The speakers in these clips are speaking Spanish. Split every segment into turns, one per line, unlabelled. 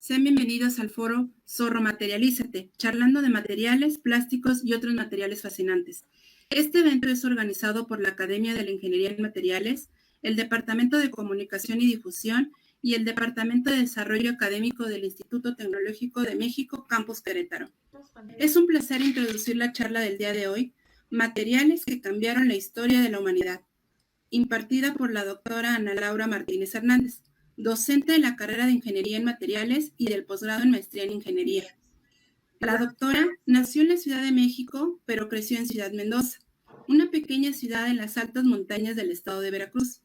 Sean bienvenidos al foro Zorro Materialízate, charlando de materiales, plásticos y otros materiales fascinantes. Este evento es organizado por la Academia de la Ingeniería en Materiales, el Departamento de Comunicación y Difusión y el Departamento de Desarrollo Académico del Instituto Tecnológico de México, Campus Querétaro. Es un placer introducir la charla del día de hoy, Materiales que cambiaron la historia de la humanidad, impartida por la doctora Ana Laura Martínez Hernández, docente de la carrera de Ingeniería en Materiales y del posgrado en Maestría en Ingeniería. La doctora nació en la Ciudad de México, pero creció en Ciudad Mendoza, una pequeña ciudad en las altas montañas del estado de Veracruz.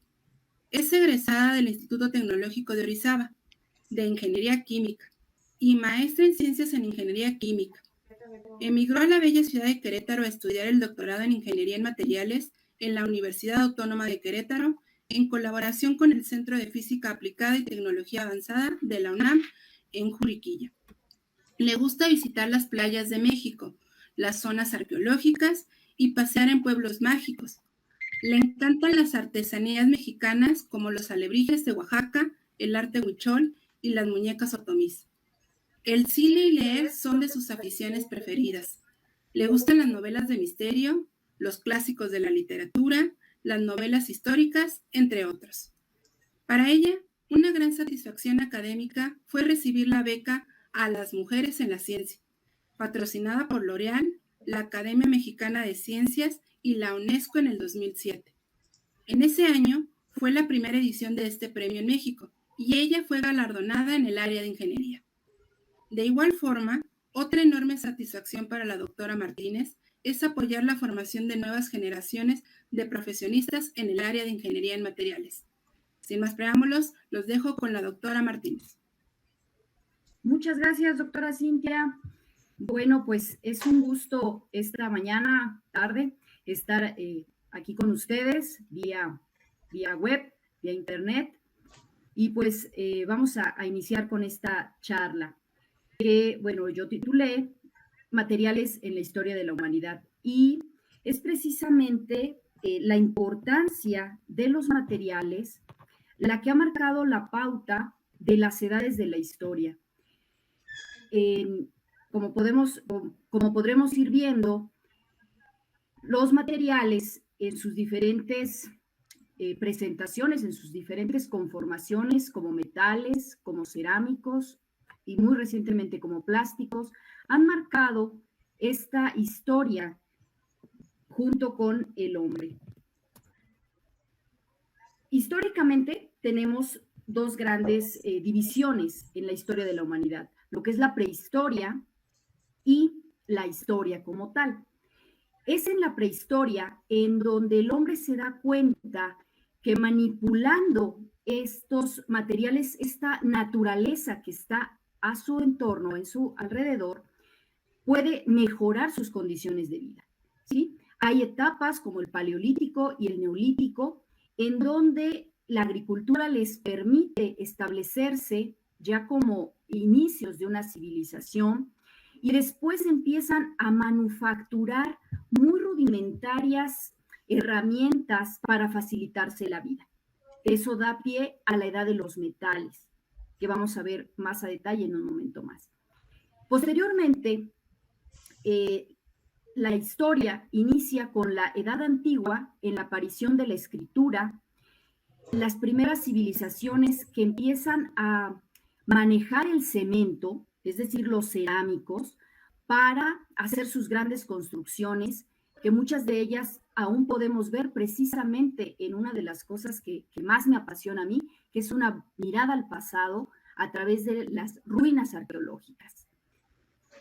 Es egresada del Instituto Tecnológico de Orizaba, de Ingeniería Química, y maestra en Ciencias en Ingeniería Química. Emigró a la bella ciudad de Querétaro a estudiar el doctorado en Ingeniería en Materiales en la Universidad Autónoma de Querétaro, en colaboración con el Centro de Física Aplicada y Tecnología Avanzada de la UNAM en Juriquilla. Le gusta visitar las playas de México, las zonas arqueológicas y pasear en pueblos mágicos. Le encantan las artesanías mexicanas como los alebrijes de Oaxaca, el arte huichol y las muñecas otomís. El cine y leer son de sus aficiones preferidas. Le gustan las novelas de misterio, los clásicos de la literatura, las novelas históricas, entre otros. Para ella, una gran satisfacción académica fue recibir la beca a las mujeres en la ciencia, patrocinada por L'Oréal, la Academia Mexicana de Ciencias y la UNESCO en el 2007. En ese año fue la primera edición de este premio en México y ella fue galardonada en el área de ingeniería. De igual forma, otra enorme satisfacción para la doctora Martínez es apoyar la formación de nuevas generaciones de profesionistas en el área de ingeniería en materiales. Sin más preámbulos, los dejo con la doctora Martínez.
Muchas gracias, doctora Cintia. Bueno, pues es un gusto esta mañana, tarde, estar aquí con ustedes vía web, vía internet. Y pues vamos a iniciar con esta charla que, bueno, yo titulé Materiales en la historia de la humanidad. Y es precisamente la importancia de los materiales la que ha marcado la pauta de las edades de la historia. Como podremos ir viendo, los materiales en sus diferentes presentaciones, en sus diferentes conformaciones, como metales, como cerámicos y muy recientemente como plásticos, han marcado esta historia junto con el hombre. Históricamente tenemos dos grandes divisiones en la historia de la humanidad, lo que es la prehistoria y la historia como tal. Es en la prehistoria en donde el hombre se da cuenta que manipulando estos materiales, esta naturaleza que está a su entorno, en su alrededor, puede mejorar sus condiciones de vida, ¿sí? Hay etapas como el Paleolítico y el Neolítico en donde la agricultura les permite establecerse ya como inicios de una civilización y después empiezan a manufacturar muy rudimentarias herramientas para facilitarse la vida. Eso da pie a la edad de los metales, que vamos a ver más a detalle en un momento más. Posteriormente, la historia inicia con la Edad Antigua, en la aparición de la escritura, las primeras civilizaciones que empiezan a manejar el cemento, es decir, los cerámicos, para hacer sus grandes construcciones, que muchas de ellas aún podemos ver precisamente en una de las cosas que más me apasiona a mí, que es una mirada al pasado a través de las ruinas arqueológicas.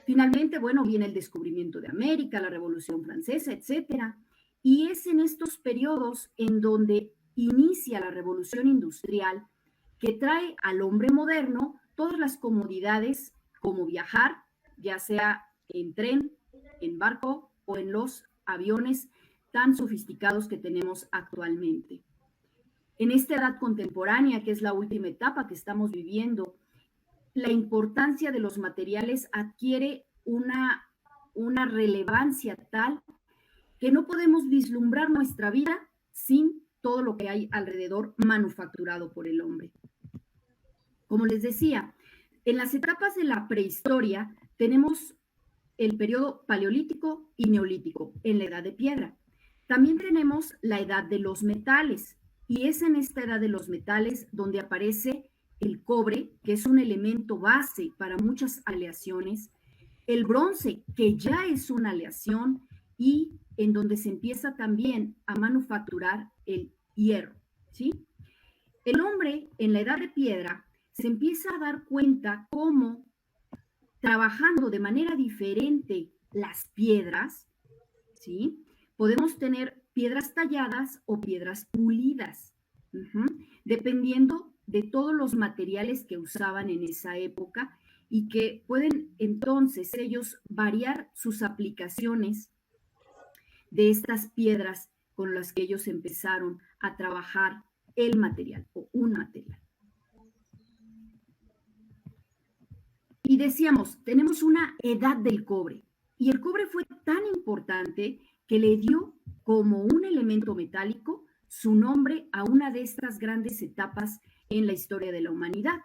Finalmente, bueno, viene el descubrimiento de América, la Revolución Francesa, etcétera. Y es en estos periodos en donde inicia la revolución industrial que trae al hombre moderno todas las comodidades como viajar, ya sea en tren, en barco o en los aviones tan sofisticados que tenemos actualmente. En esta edad contemporánea, que es la última etapa que estamos viviendo, la importancia de los materiales adquiere una relevancia tal que no podemos vislumbrar nuestra vida sin todo lo que hay alrededor manufacturado por el hombre. Como les decía, En las etapas de la prehistoria tenemos el periodo paleolítico y neolítico en la edad de piedra. También tenemos la edad de los metales, y es en esta edad de los metales donde aparece el cobre, que es un elemento base para muchas aleaciones, el bronce, que ya es una aleación, y en donde se empieza también a manufacturar el hierro, ¿sí? El hombre en la edad de piedra se empieza a dar cuenta cómo, trabajando de manera diferente las piedras, ¿sí?, podemos tener piedras talladas o piedras pulidas, dependiendo de todos los materiales que usaban en esa época, y que pueden entonces ellos variar sus aplicaciones de estas piedras con las que ellos empezaron a trabajar el material o un material. Y decíamos, tenemos una edad del cobre, y el cobre fue tan importante que le dio como un elemento metálico su nombre a una de estas grandes etapas en la historia de la humanidad.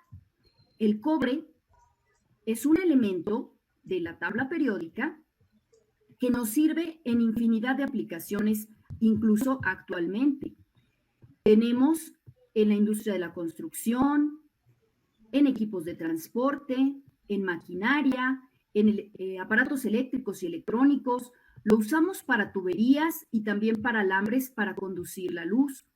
El cobre es un elemento de la tabla periódica que nos sirve en infinidad de aplicaciones, incluso actualmente. Tenemos en la industria de la construcción, en equipos de transporte, en maquinaria, en aparatos eléctricos y electrónicos. Lo usamos para tuberías y también para alambres para conducir la luz.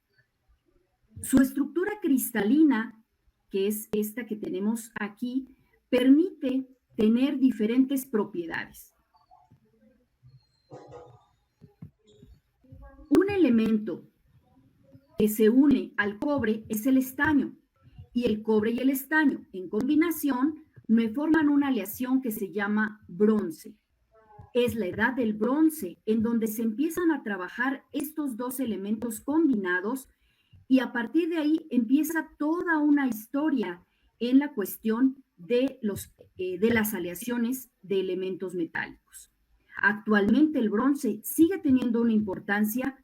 Su estructura cristalina, que es esta que tenemos aquí, permite tener diferentes propiedades. Un elemento que se une al cobre es el estaño, y el cobre y el estaño en combinación me forman una aleación que se llama bronce. Es la edad del bronce en donde se empiezan a trabajar estos dos elementos combinados, y a partir de ahí empieza toda una historia en la cuestión de las aleaciones de elementos metálicos. Actualmente el bronce sigue teniendo una importancia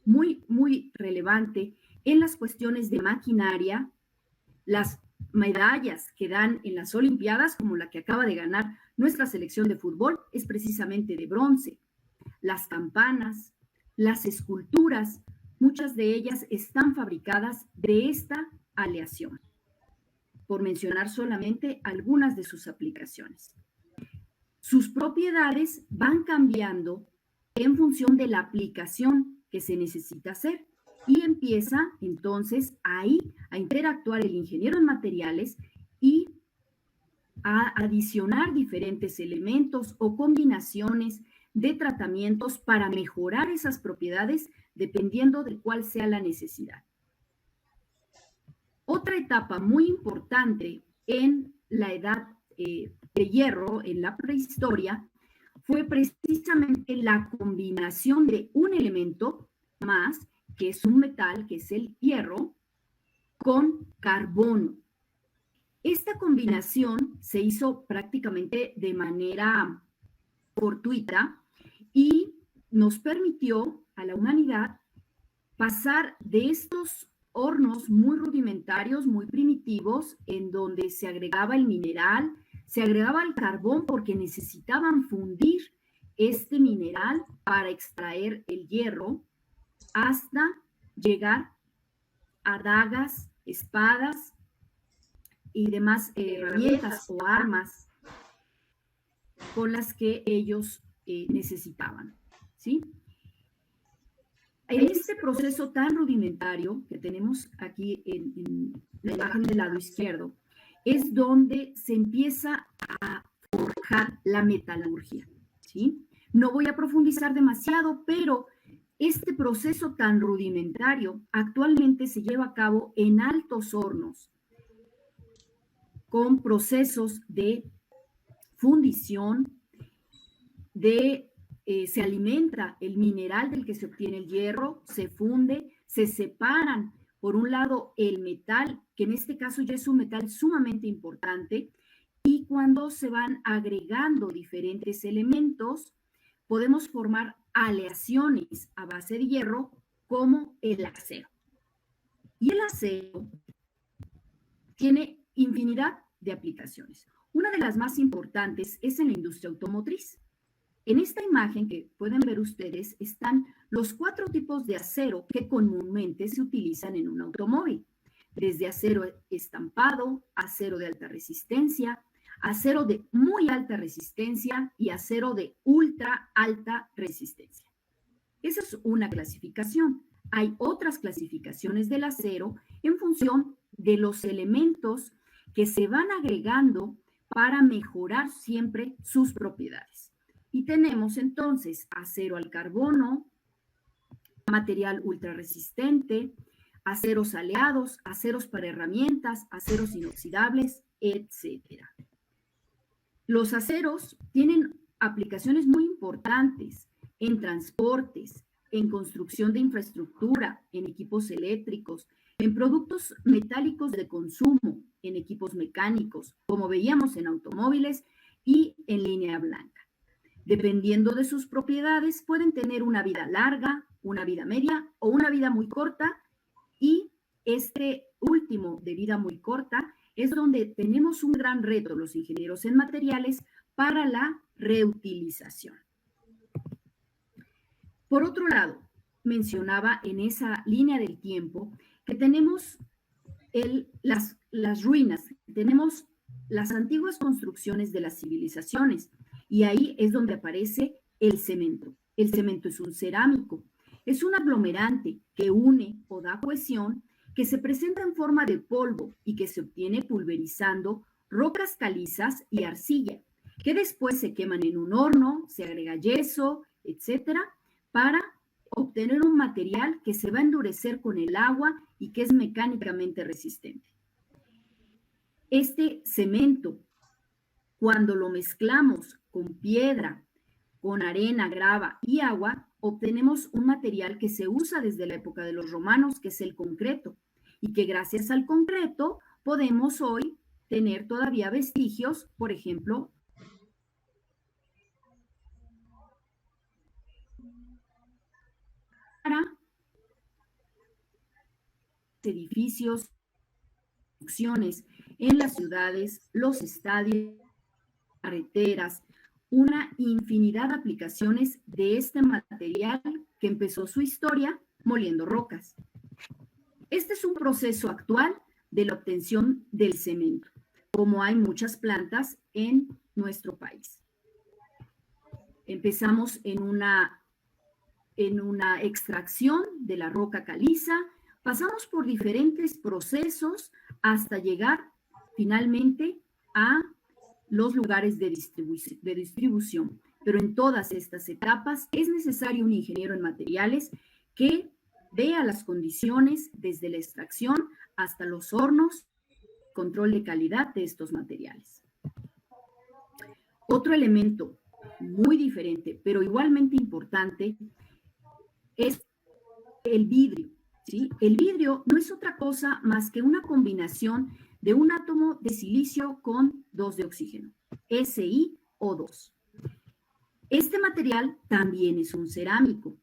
muy, muy relevante en las cuestiones de maquinaria. Las medallas que dan en las Olimpiadas, como la que acaba de ganar nuestra selección de fútbol, es precisamente de bronce. Las campanas, las esculturas, muchas de ellas están fabricadas de esta aleación, por mencionar solamente algunas de sus aplicaciones. Sus propiedades van cambiando en función de la aplicación que se necesita hacer, y empieza entonces ahí a interactuar el ingeniero en materiales y a adicionar diferentes elementos o combinaciones de tratamientos para mejorar esas propiedades dependiendo de cuál sea la necesidad. Otra etapa muy importante en la edad de hierro, en la prehistoria, fue precisamente la combinación de un elemento más, que es un metal, que es el hierro, con carbono. Esta combinación se hizo prácticamente de manera fortuita y nos permitió a la humanidad pasar de estos hornos muy rudimentarios, muy primitivos, en donde se agregaba el mineral, se agregaba el carbón porque necesitaban fundir este mineral para extraer el hierro, hasta llegar a dagas, espadas y demás herramientas o armas con las que ellos necesitaban, ¿sí? En este proceso tan rudimentario que tenemos aquí en la imagen del lado izquierdo, es donde se empieza a forjar la metalurgia, ¿sí? No voy a profundizar demasiado, pero este proceso tan rudimentario actualmente se lleva a cabo en altos hornos, con procesos de fundición, se alimenta el mineral del que se obtiene el hierro, se funde, se separan, por un lado, el metal, que en este caso ya es un metal sumamente importante, y cuando se van agregando diferentes elementos, podemos formar aleaciones a base de hierro, como el acero. Y el acero tiene infinidad de aplicaciones. Una de las más importantes es en la industria automotriz. En esta imagen que pueden ver ustedes están los 4 tipos de acero que comúnmente se utilizan en un automóvil. Desde acero estampado, acero de alta resistencia, acero de muy alta resistencia y acero de ultra alta resistencia. Esa es una clasificación. Hay otras clasificaciones del acero en función de los elementos que se van agregando para mejorar siempre sus propiedades. Y tenemos entonces acero al carbono, material ultra resistente, aceros aleados, aceros para herramientas, aceros inoxidables, etcétera. Los aceros tienen aplicaciones muy importantes en transportes, en construcción de infraestructura, en equipos eléctricos, en productos metálicos de consumo, en equipos mecánicos, como veíamos en automóviles y en línea blanca. Dependiendo de sus propiedades, pueden tener una vida larga, una vida media o una vida muy corta, y este último de vida muy corta es donde tenemos un gran reto los ingenieros en materiales para la reutilización. Por otro lado, mencionaba en esa línea del tiempo que tenemos las ruinas, tenemos las antiguas construcciones de las civilizaciones, y ahí es donde aparece el cemento. El cemento es un cerámico, es un aglomerante que une o da cohesión, que se presenta en forma de polvo y que se obtiene pulverizando rocas calizas y arcilla, que después se queman en un horno, se agrega yeso, etcétera, para obtener un material que se va a endurecer con el agua y que es mecánicamente resistente. Este cemento, cuando lo mezclamos con piedra, con arena, grava y agua, obtenemos un material que se usa desde la época de los romanos, que es el concreto, y que gracias al concreto podemos hoy tener todavía vestigios, por ejemplo, para edificios, construcciones en las ciudades, los estadios, carreteras, una infinidad de aplicaciones de este material que empezó su historia moliendo rocas. Este es un proceso actual de la obtención del cemento, como hay muchas plantas en nuestro país. Empezamos en una extracción de la roca caliza, pasamos por diferentes procesos hasta llegar finalmente a los lugares de distribución. Pero en todas estas etapas es necesario un ingeniero en materiales que vea las condiciones desde la extracción hasta los hornos, control de calidad de estos materiales. Otro elemento muy diferente, pero igualmente importante, es el vidrio, ¿sí? El vidrio no es otra cosa más que una combinación de un átomo de silicio con 2 de oxígeno, SiO2. Este material también es un cerámico.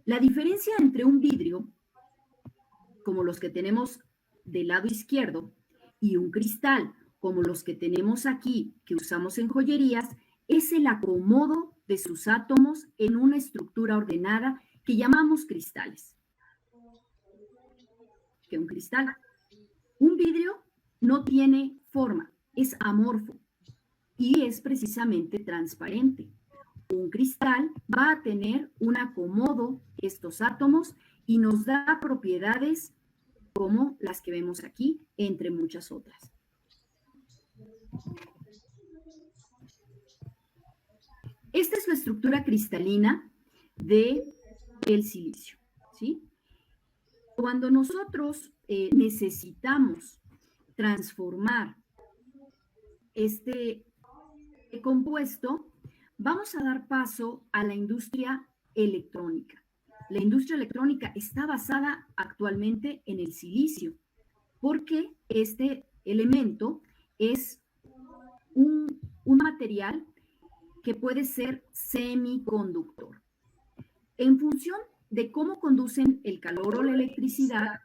La diferencia entre un vidrio, como los que tenemos del lado izquierdo, y un cristal, como los que tenemos aquí, que usamos en joyerías, es el acomodo de sus átomos en una estructura ordenada que llamamos cristales. ¿Qué es un cristal? Un vidrio no tiene forma, es amorfo y es precisamente transparente. Un cristal va a tener un acomodo, estos átomos, y nos da propiedades como las que vemos aquí, entre muchas otras. Esta es la estructura cristalina del silicio, ¿sí? Cuando nosotros necesitamos transformar este compuesto, vamos a dar paso a la industria electrónica. La industria electrónica está basada actualmente en el silicio, porque este elemento es un material que puede ser semiconductor. En función de cómo conducen el calor o la electricidad,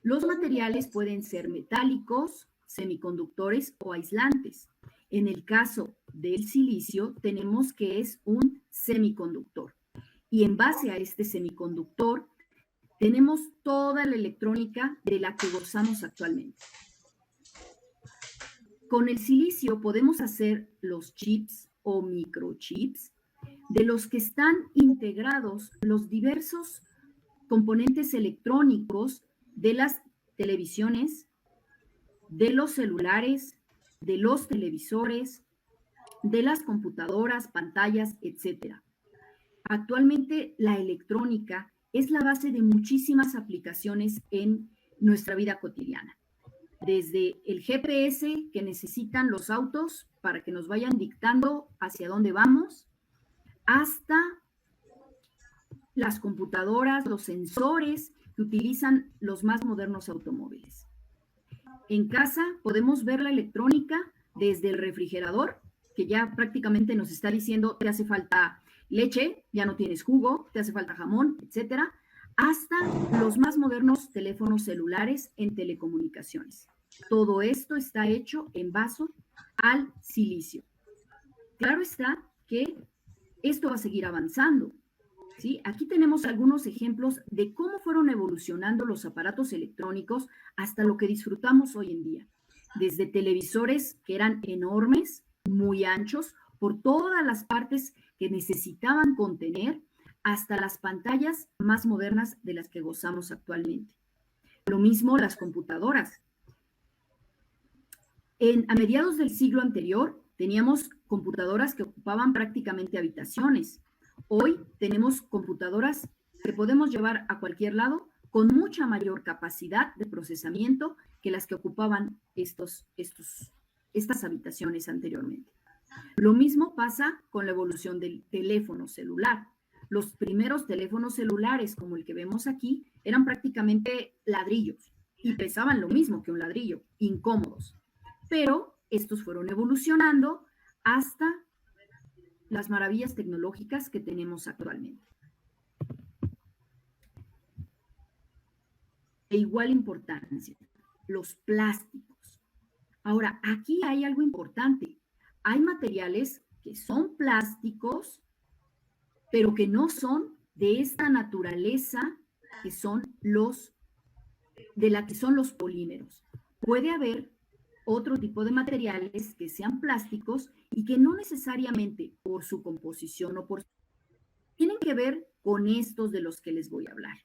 los materiales pueden ser metálicos, semiconductores o aislantes. En el caso del silicio, tenemos que es un semiconductor. Y en base a este semiconductor, tenemos toda la electrónica de la que gozamos actualmente. Con el silicio podemos hacer los chips o microchips de los que están integrados los diversos componentes electrónicos de las televisiones, de los celulares, de los televisores, de las computadoras, pantallas, etc. Actualmente la electrónica es la base de muchísimas aplicaciones en nuestra vida cotidiana. Desde el GPS que necesitan los autos para que nos vayan dictando hacia dónde vamos, hasta las computadoras, los sensores que utilizan los más modernos automóviles. En casa podemos ver la electrónica desde el refrigerador, que ya prácticamente nos está diciendo te hace falta leche, ya no tienes jugo, te hace falta jamón, etcétera, hasta los más modernos teléfonos celulares en telecomunicaciones. Todo esto está hecho en base al silicio. Claro está que esto va a seguir avanzando, ¿sí? Aquí tenemos algunos ejemplos de cómo fueron evolucionando los aparatos electrónicos hasta lo que disfrutamos hoy en día. Desde televisores que eran enormes, muy anchos, por todas las partes que necesitaban contener, hasta las pantallas más modernas de las que gozamos actualmente. Lo mismo las computadoras. A mediados del siglo anterior teníamos computadoras que ocupaban prácticamente habitaciones. Hoy tenemos computadoras que podemos llevar a cualquier lado con mucha mayor capacidad de procesamiento que las que ocupaban estas habitaciones anteriormente. Lo mismo pasa con la evolución del teléfono celular. Los primeros teléfonos celulares, como el que vemos aquí, eran prácticamente ladrillos y pesaban lo mismo que un ladrillo, incómodos. Pero estos fueron evolucionando hasta las maravillas tecnológicas que tenemos actualmente. De igual importancia, los plásticos. Ahora, aquí hay algo importante. Hay materiales que son plásticos, pero que no son de esta naturaleza que son los polímeros. Puede haber otro tipo de materiales que sean plásticos y que no necesariamente por su composición o tienen que ver con estos de los que les voy a hablar.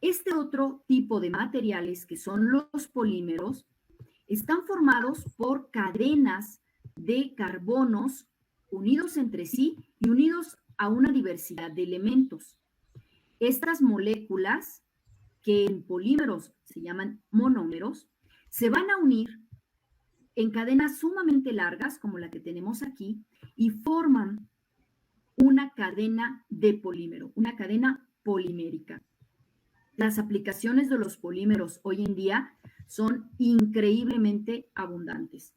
Este otro tipo de materiales, que son los polímeros, están formados por cadenas de carbonos unidos entre sí y unidos a una diversidad de elementos. Estas moléculas, que en polímeros se llaman monómeros, se van a unir en cadenas sumamente largas, como la que tenemos aquí, y forman una cadena de polímero, una cadena polimérica. Las aplicaciones de los polímeros hoy en día son increíblemente abundantes.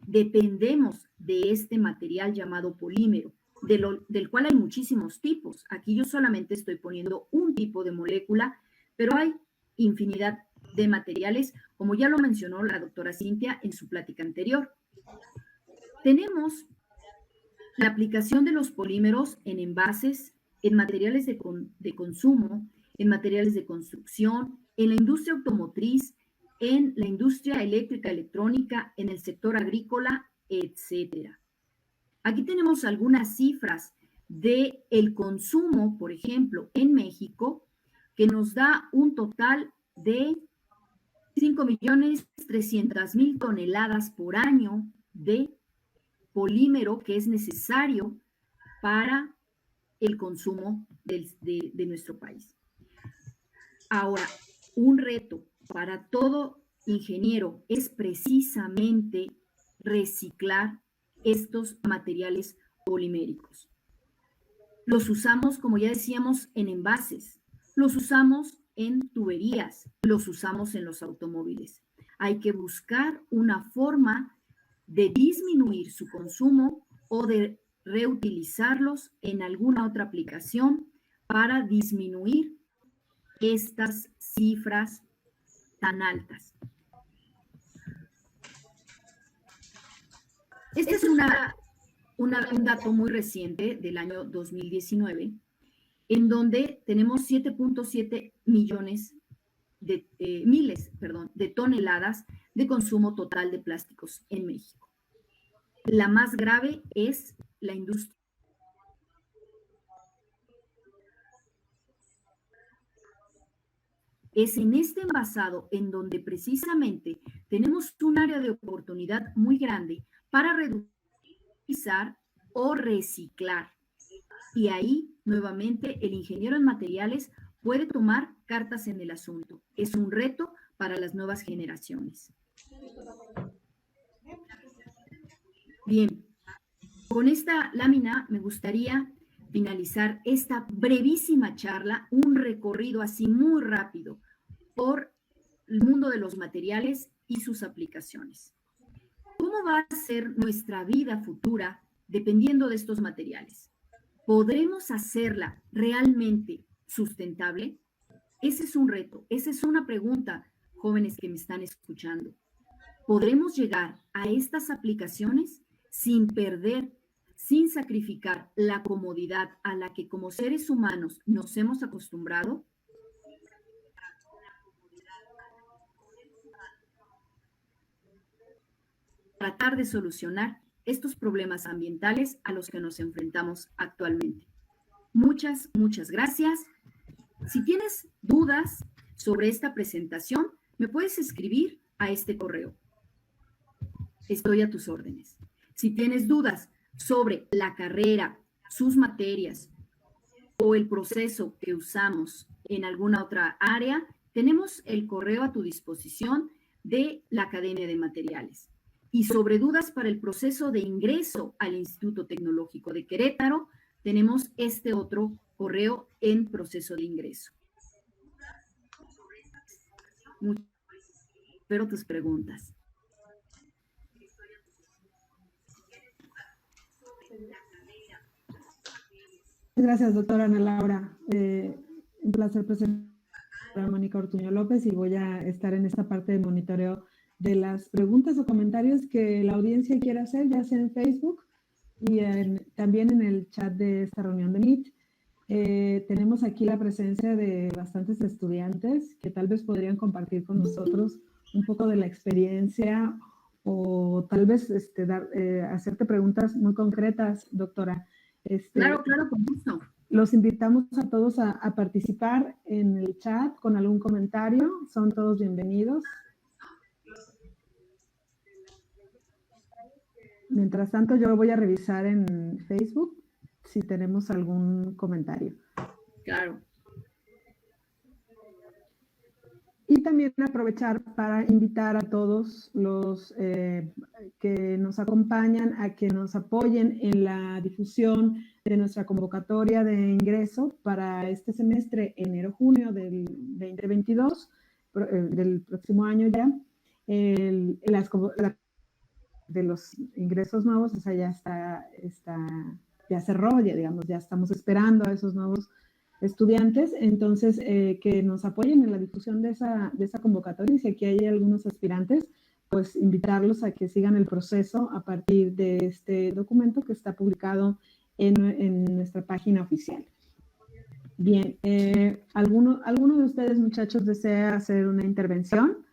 Dependemos de este material llamado polímero, del cual hay muchísimos tipos. Aquí yo solamente estoy poniendo un tipo de molécula, pero hay infinidad de materiales, como ya lo mencionó la doctora Cintia en su plática anterior. Tenemos la aplicación de los polímeros en envases, en materiales de consumo, en materiales de construcción, en la industria automotriz, en la industria eléctrica, electrónica, en el sector agrícola, etcétera. Aquí tenemos algunas cifras del consumo, por ejemplo, en México, que nos da un total de 5.300.000 toneladas por año de polímero que es necesario para el consumo de nuestro país. Ahora, un reto para todo ingeniero es precisamente reciclar estos materiales poliméricos. Los usamos, como ya decíamos, en envases, los usamos en tuberías, los usamos en los automóviles. Hay que buscar una forma de disminuir su consumo o de reutilizarlos en alguna otra aplicación para disminuir estas cifras tan altas. Este es un dato muy reciente del año 2019, en donde tenemos 7.7 millones de toneladas de consumo total de plásticos en México. La más grave es la industria. Es en este envasado en donde precisamente tenemos un área de oportunidad muy grande para reutilizar o reciclar. Y ahí, nuevamente, el ingeniero en materiales puede tomar cartas en el asunto. Es un reto para las nuevas generaciones. Bien, con esta lámina me gustaría finalizar esta brevísima charla, un recorrido así muy rápido por el mundo de los materiales y sus aplicaciones. ¿Cómo va a ser nuestra vida futura dependiendo de estos materiales? ¿Podremos hacerla realmente sustentable? Ese es un reto, esa es una pregunta, jóvenes que me están escuchando. ¿Podremos llegar a estas aplicaciones sin perder, sin sacrificar la comodidad a la que como seres humanos nos hemos acostumbrado? Tratar de solucionar estos problemas ambientales a los que nos enfrentamos actualmente. Muchas, muchas gracias. Si tienes dudas sobre esta presentación, me puedes escribir a este correo. Estoy a tus órdenes. Si tienes dudas sobre la carrera, sus materias o el proceso que usamos en alguna otra área, tenemos el correo a tu disposición de la Academia de Materiales. Y sobre dudas para el proceso de ingreso al Instituto Tecnológico de Querétaro, tenemos este otro correo en proceso de ingreso. Espero tus preguntas.
Gracias, doctora Ana Laura. Un placer presentar a Mónica Ortuño López y voy a estar en esta parte de monitoreo de las preguntas o comentarios que la audiencia quiera hacer, ya sea en Facebook y también en el chat de esta reunión de Meet. Tenemos aquí la presencia de bastantes estudiantes que tal vez podrían compartir con nosotros un poco de la experiencia o tal vez hacerte preguntas muy concretas, doctora.
Claro, con gusto.
Los invitamos a todos a participar en el chat con algún comentario. Son todos bienvenidos. Mientras tanto, yo voy a revisar en Facebook si tenemos algún comentario.
Claro.
Y también aprovechar para invitar a todos los que nos acompañan a que nos apoyen en la difusión de nuestra convocatoria de ingreso para este semestre enero-junio del 2022, del próximo año ya. De los ingresos nuevos, o sea, ya cerró, ya estamos esperando a esos nuevos estudiantes, entonces que nos apoyen en la difusión de esa convocatoria y si aquí hay algunos aspirantes, pues invitarlos a que sigan el proceso a partir de este documento que está publicado en nuestra página oficial. Bien, ¿alguno de ustedes, muchachos, desea hacer una intervención?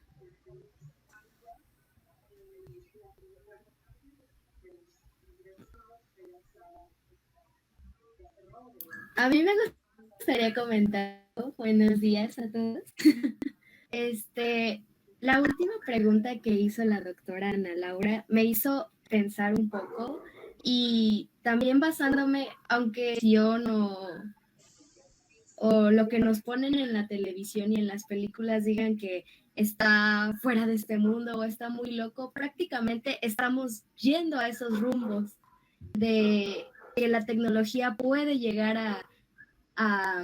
A mí me gustaría comentar, buenos días a todos. La última pregunta que hizo la doctora Ana Laura me hizo pensar un poco y también basándome, aunque yo no, o lo que nos ponen en la televisión y en las películas digan que está fuera de este mundo o está muy loco, prácticamente estamos yendo a esos rumbos de que la tecnología puede llegar a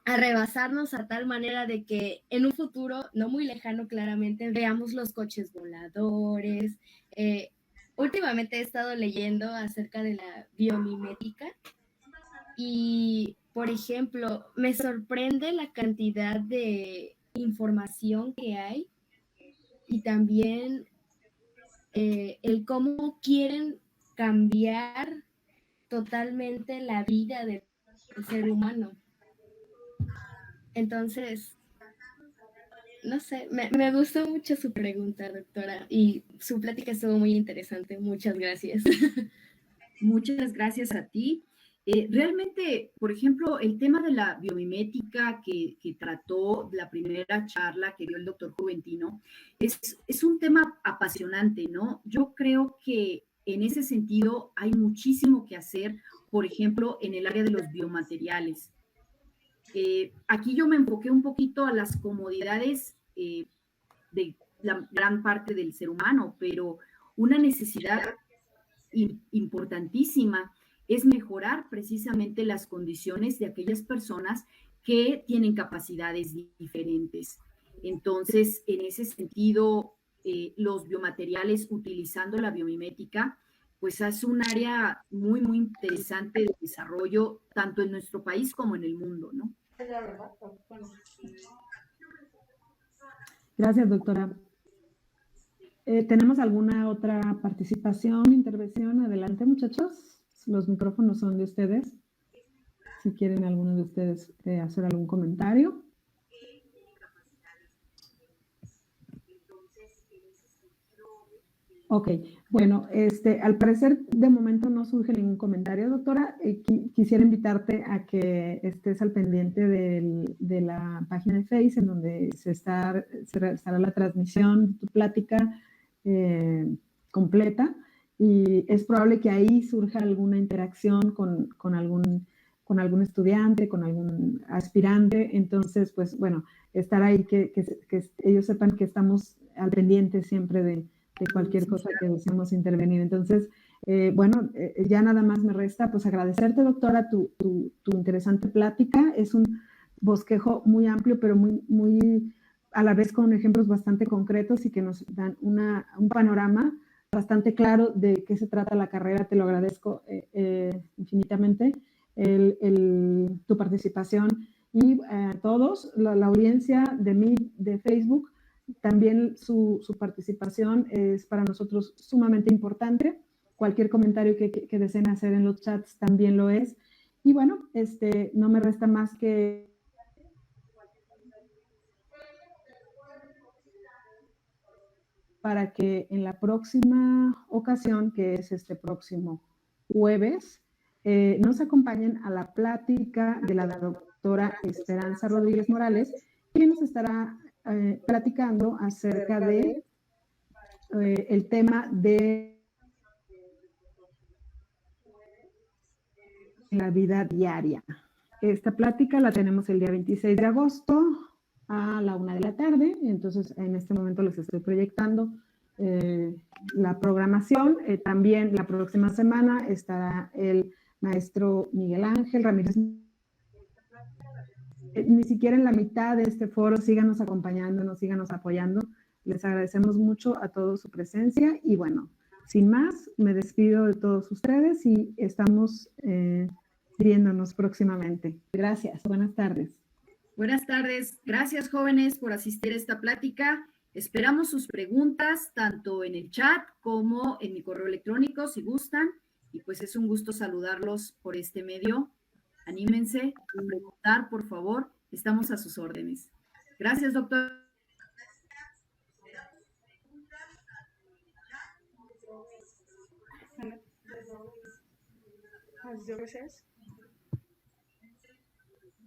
rebasarnos a tal manera de que en un futuro, no muy lejano claramente, veamos los coches voladores. Últimamente he estado leyendo acerca de la biomimética y, por ejemplo, me sorprende la cantidad de información que hay y también el cómo quieren cambiar totalmente la vida del ser humano. Entonces, no sé, me gustó mucho su pregunta, doctora, y su plática estuvo muy interesante. Muchas gracias.
Muchas gracias a ti. Realmente, por ejemplo, el tema de la biomimética que trató la primera charla que dio el doctor Juventino es un tema apasionante, ¿no? Yo creo que en ese sentido hay muchísimo que hacer, por ejemplo, en el área de los biomateriales. Aquí yo me enfoqué un poquito a las comodidades de la gran parte del ser humano, pero una necesidad importantísima es mejorar precisamente las condiciones de aquellas personas que tienen capacidades diferentes. Entonces, en ese sentido, los biomateriales utilizando la biomimética, pues es un área muy, muy interesante de desarrollo, tanto en nuestro país como en el mundo, ¿no?
Gracias, doctora. ¿Tenemos alguna otra participación, intervención? Adelante, muchachos. Los micrófonos son de ustedes. Si quieren alguno de ustedes hacer algún comentario. Ok, bueno, al parecer de momento no surge ningún comentario, doctora. Quisiera invitarte a que estés al pendiente de la página de Face, en donde se realizará la transmisión de tu plática completa, y es probable que ahí surja alguna interacción con algún estudiante, con algún aspirante. Entonces, pues bueno, estar ahí, que ellos sepan que estamos al pendiente siempre de cualquier cosa que deseemos intervenir. Entonces, bueno, ya nada más me resta pues agradecerte, doctora, tu interesante plática. Es un bosquejo muy amplio, pero muy a la vez con ejemplos bastante concretos y que nos dan un panorama bastante claro de qué se trata la carrera. Te lo agradezco infinitamente tu participación, y a todos, la audiencia de Facebook, también su participación es para nosotros sumamente importante. Cualquier comentario que deseen hacer en los chats también lo es. Y bueno, no me resta más que para que en la próxima ocasión, que es este próximo jueves, nos acompañen a la plática de la doctora Esperanza Rodríguez Morales, quien nos estará platicando acerca de el tema de la vida diaria. Esta plática la tenemos el día 26 de agosto a la 1 de la tarde. Entonces, en este momento les estoy proyectando la programación. También la próxima semana estará el maestro Miguel Ángel Ramírez. Ni siquiera en la mitad de este foro, síganos acompañándonos, síganos apoyando. Les agradecemos mucho a todos su presencia, y bueno, sin más, me despido de todos ustedes y estamos viéndonos próximamente. Gracias, buenas tardes.
Buenas tardes, gracias jóvenes por asistir a esta plática. Esperamos sus preguntas tanto en el chat como en mi correo electrónico si gustan, y pues es un gusto saludarlos por este medio. Anímense a preguntar, por favor, estamos a sus órdenes. Gracias, doctor.
Has your wishes?